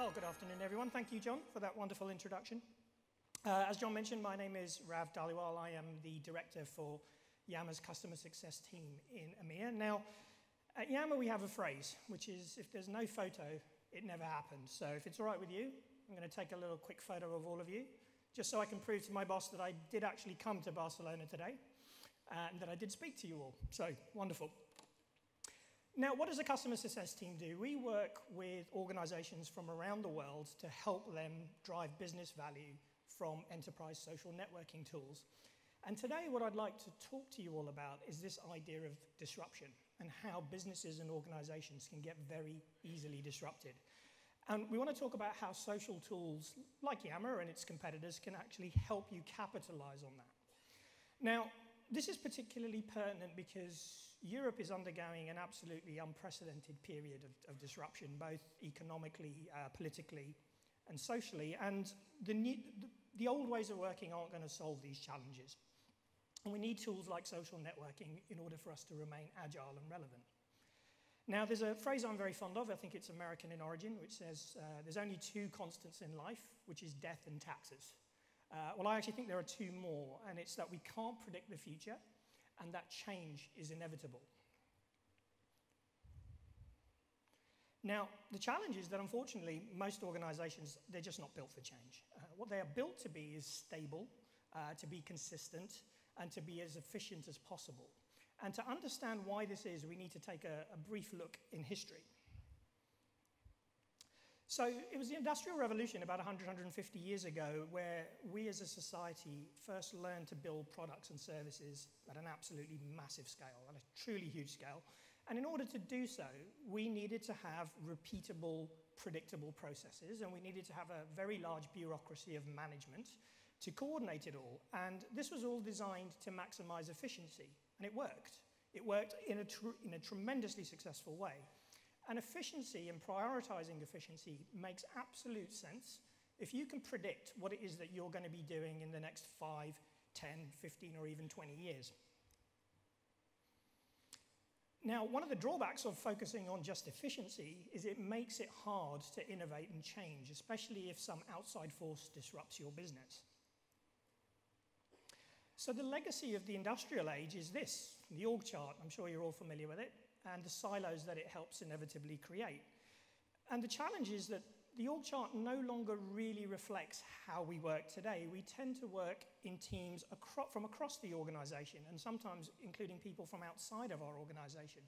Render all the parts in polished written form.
Well, good afternoon, everyone. Thank you, John, for that wonderful introduction. As John mentioned, my name is Rav Dhaliwal. I am the director for Yammer's customer success team in EMEA. Now, at Yammer, we have a phrase, which is, if there's no photo, it never happens. So if it's all right with you, I'm going to take a little quick photo of all of you, just so I can prove to my boss that I did actually come to Barcelona today, and that I did speak to you all. So, wonderful. Now, what does a customer success team do? We work with organizations from around the world to help them drive business value from enterprise social networking tools. And today, what I'd like to talk to you all about is this idea of disruption and how businesses and organizations can get very easily disrupted. And we want to talk about how social tools like Yammer and its competitors can actually help you capitalize on that. Now, this is particularly pertinent because Europe is undergoing an absolutely unprecedented period of disruption, both economically, politically, and socially. And the old ways of working aren't going to solve these challenges. And we need tools like social networking in order for us to remain agile and relevant. Now, there's a phrase I'm very fond of, I think it's American in origin, which says there's only two constants in life, which is death and taxes. Well, I actually think there are two more, and it's that we can't predict the future, and that change is inevitable. Now, the challenge is that, unfortunately, most organizations, they're just not built for change. What they are built to be is stable, to be consistent, and to be as efficient as possible. And to understand why this is, we need to take a brief look in history. So it was the Industrial Revolution about 150 years ago where we as a society first learned to build products and services at an absolutely massive scale, at a truly huge scale. And in order to do so, we needed to have repeatable, predictable processes, and we needed to have a very large bureaucracy of management to coordinate it all. And this was all designed to maximize efficiency, and it worked. It worked in a tremendously successful way. And efficiency and prioritizing efficiency makes absolute sense if you can predict what it is that you're going to be doing in the next 5, 10, 15, or even 20 years. Now, one of the drawbacks of focusing on just efficiency is it makes it hard to innovate and change, especially if some outside force disrupts your business. So the legacy of the industrial age is this, the org chart. I'm sure you're all familiar with it, and the silos that it helps inevitably create. And the challenge is that the org chart no longer really reflects how we work today. We tend to work in teams from across the organization, and sometimes including people from outside of our organization.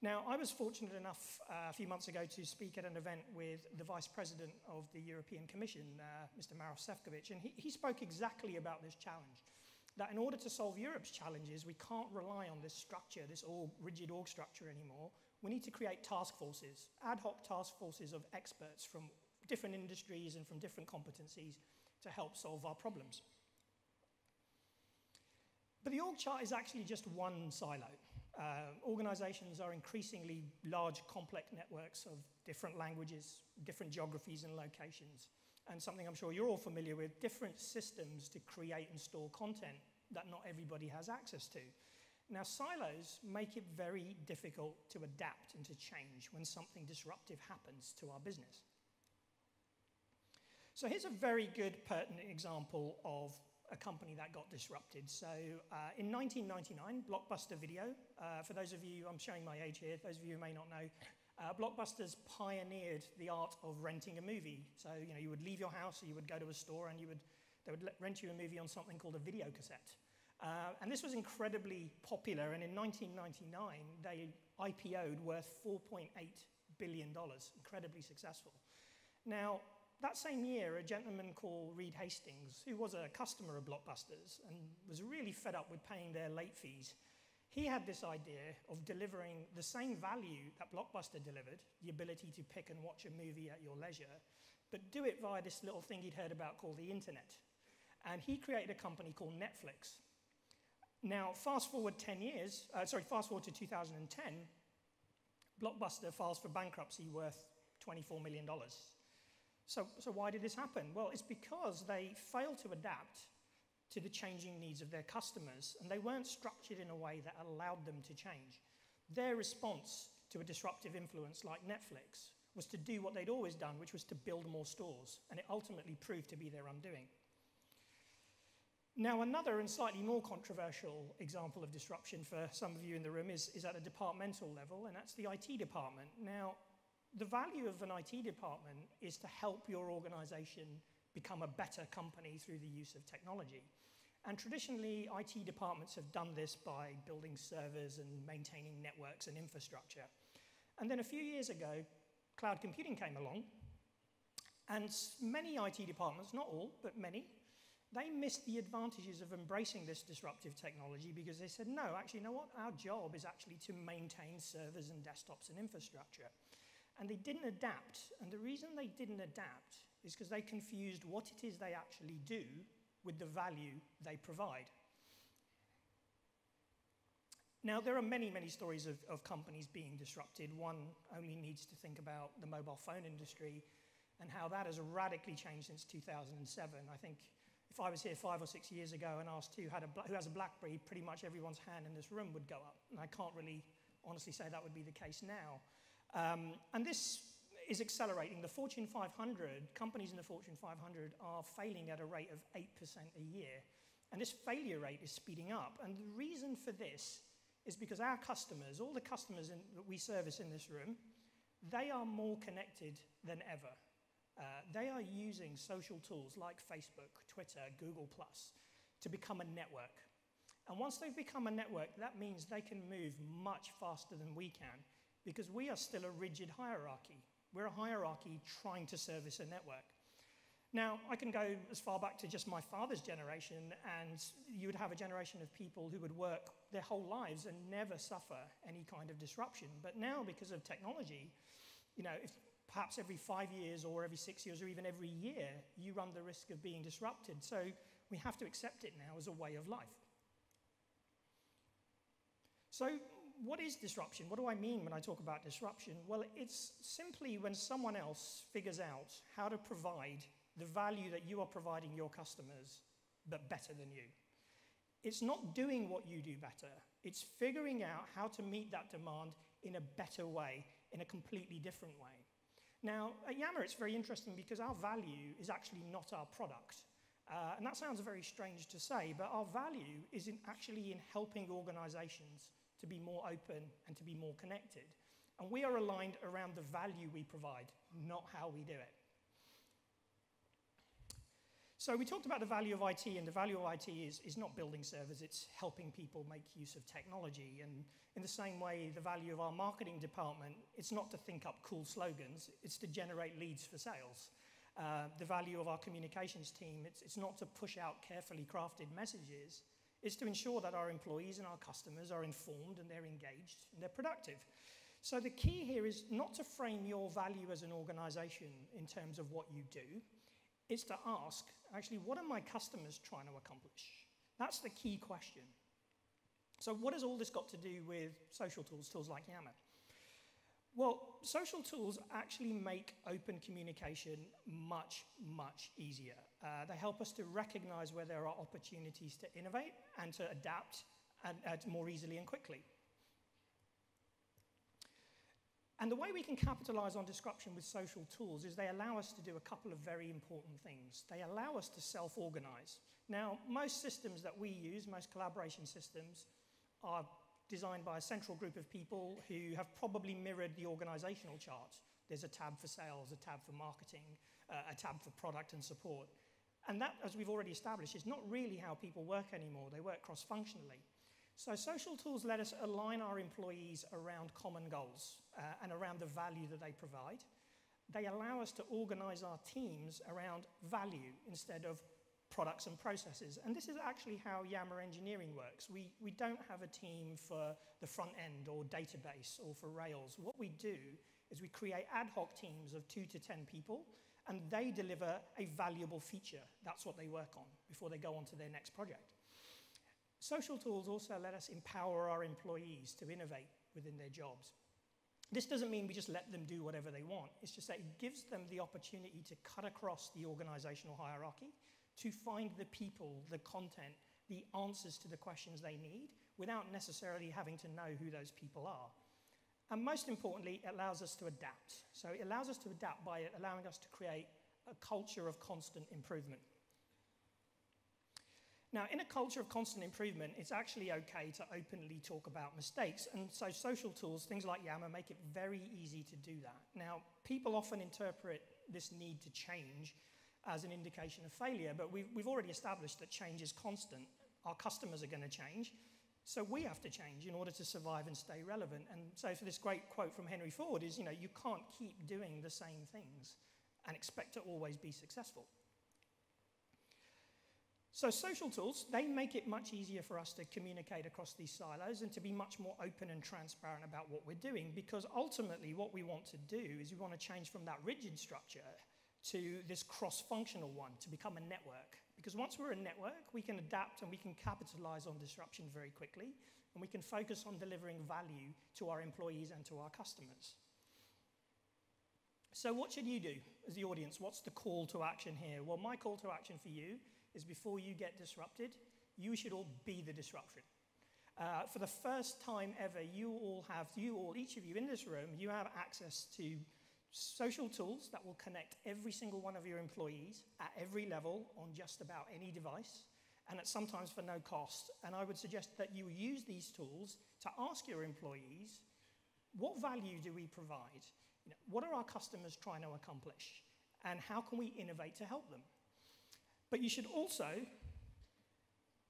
Now, I was fortunate enough a few months ago to speak at an event with the Vice President of the European Commission, Mr. Maroš Šefčovič, and he spoke exactly about this challenge. That in order to solve Europe's challenges, we can't rely on this structure, this rigid org structure anymore. We need to create task forces, ad hoc task forces of experts from different industries and from different competencies to help solve our problems. But the org chart is actually just one silo. Organizations are increasingly large, complex networks of different languages, different geographies and locations. And something I'm sure you're all familiar with, different systems to create and store content that not everybody has access to. Now, silos make it very difficult to adapt and to change when something disruptive happens to our business. So here's a very good, pertinent example of a company that got disrupted. So in 1999, Blockbuster Video, for those of you, I'm showing my age here, those of you who may not know, Blockbusters pioneered the art of renting a movie. So, you would leave your house, or you would go to a store, and they would rent you a movie on something called a video cassette. And this was incredibly popular, and in 1999, they IPO'd worth $4.8 billion, incredibly successful. Now, that same year, a gentleman called Reed Hastings, who was a customer of Blockbusters and was really fed up with paying their late fees, he had this idea of delivering the same value that Blockbuster delivered, the ability to pick and watch a movie at your leisure, but do it via this little thing he'd heard about called the internet. And he created a company called Netflix. Now, fast forward to 2010, Blockbuster files for bankruptcy worth $24 million. So why did this happen? Well, it's because they failed to adapt to the changing needs of their customers, and they weren't structured in a way that allowed them to change. Their response to a disruptive influence like Netflix was to do what they'd always done, which was to build more stores, and it ultimately proved to be their undoing. Now, another and slightly more controversial example of disruption for some of you in the room is at a departmental level, and that's the IT department. Now, the value of an IT department is to help your organization become a better company through the use of technology. And traditionally, IT departments have done this by building servers and maintaining networks and infrastructure. And then a few years ago, cloud computing came along, and many IT departments, not all, but many, they missed the advantages of embracing this disruptive technology because they said, no, actually, you know what? Our job is actually to maintain servers and desktops and infrastructure. And they didn't adapt. And the reason they didn't adapt is because they confused what it is they actually do with the value they provide. Now, there are many, many stories of companies being disrupted. One only needs to think about the mobile phone industry and how that has radically changed since 2007. I think if I was here 5 or 6 years ago and asked who has a BlackBerry, pretty much everyone's hand in this room would go up. And I can't really honestly say that would be the case now. And this is accelerating. The Fortune 500, companies in the Fortune 500 are failing at a rate of 8% a year. And this failure rate is speeding up. And the reason for this is because our customers, all the customers that we service in this room, they are more connected than ever. They are using social tools like Facebook, Twitter, Google+, to become a network. And once they've become a network, that means they can move much faster than we can, because we are still a rigid hierarchy. We're a hierarchy trying to service a network. Now, I can go as far back to just my father's generation, and you would have a generation of people who would work their whole lives and never suffer any kind of disruption. But now, because of technology, you know, if perhaps every 5 years or every 6 years or even every year, you run the risk of being disrupted. So we have to accept it now as a way of life. So what is disruption? What do I mean when I talk about disruption? Well, it's simply when someone else figures out how to provide the value that you are providing your customers, but better than you. It's not doing what you do better. It's figuring out how to meet that demand in a better way, in a completely different way. Now, at Yammer, it's very interesting because our value is actually not our product. And that sounds very strange to say, but our value is actually in helping organizations to be more open and to be more connected. And we are aligned around the value we provide, not how we do it. So we talked about the value of IT, and the value of IT is not building servers, it's helping people make use of technology. And in the same way, the value of our marketing department, it's not to think up cool slogans, it's to generate leads for sales. The value of our communications team, it's not to push out carefully crafted messages, it's to ensure that our employees and our customers are informed and they're engaged and they're productive. So the key here is not to frame your value as an organization in terms of what you do. It's to ask, actually, what are my customers trying to accomplish? That's the key question. So what has all this got to do with social tools, tools like Yammer? Well, social tools actually make open communication much, much easier. They help us to recognize where there are opportunities to innovate and to adapt and more easily and quickly. And the way we can capitalize on disruption with social tools is they allow us to do a couple of very important things. They allow us to self-organize. Now, most systems that we use, most collaboration systems, are designed by a central group of people who have probably mirrored the organizational chart. There's a tab for sales, a tab for marketing, a tab for product and support. And that, as we've already established, is not really how people work anymore. They work cross-functionally. So social tools let us align our employees around common goals and around the value that they provide. They allow us to organize our teams around value instead of products and processes. And this is actually how Yammer engineering works. We don't have a team for the front end or database or for Rails. What we do is we create ad hoc teams of 2 to 10 people, and they deliver a valuable feature. That's what they work on before they go on to their next project. Social tools also let us empower our employees to innovate within their jobs. This doesn't mean we just let them do whatever they want. It's just that it gives them the opportunity to cut across the organizational hierarchy, to find the people, the content, the answers to the questions they need, without necessarily having to know who those people are. And most importantly, it allows us to adapt. So it allows us to adapt by allowing us to create a culture of constant improvement. Now, in a culture of constant improvement, it's actually okay to openly talk about mistakes. And so social tools, things like Yammer, make it very easy to do that. Now, people often interpret this need to change as an indication of failure, but we've already established that change is constant. Our customers are going to change, so we have to change in order to survive and stay relevant. And so for this great quote from Henry Ford is, you can't keep doing the same things and expect to always be successful. So social tools, they make it much easier for us to communicate across these silos and to be much more open and transparent about what we're doing, because ultimately what we want to do is we want to change from that rigid structure to this cross-functional one, to become a network. Because once we're a network, we can adapt and we can capitalize on disruption very quickly, and we can focus on delivering value to our employees and to our customers. So what should you do as the audience? What's the call to action here? Well, my call to action for you is before you get disrupted, you should all be the disruption. For the first time ever, each of you in this room, you have access to social tools that will connect every single one of your employees at every level on just about any device, and at sometimes for no cost. And I would suggest that you use these tools to ask your employees, what value do we provide? What are our customers trying to accomplish? And how can we innovate to help them? But you should also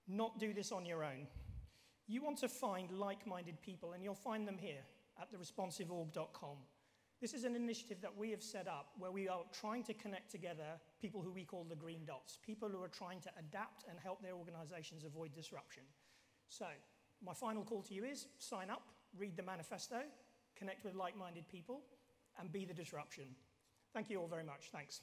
not do this on your own. You want to find like-minded people, and you'll find them here at theresponsiveorg.com. This is an initiative that we have set up where we are trying to connect together people who we call the green dots, people who are trying to adapt and help their organizations avoid disruption. So my final call to you is sign up, read the manifesto, connect with like-minded people, and be the disruption. Thank you all very much. Thanks.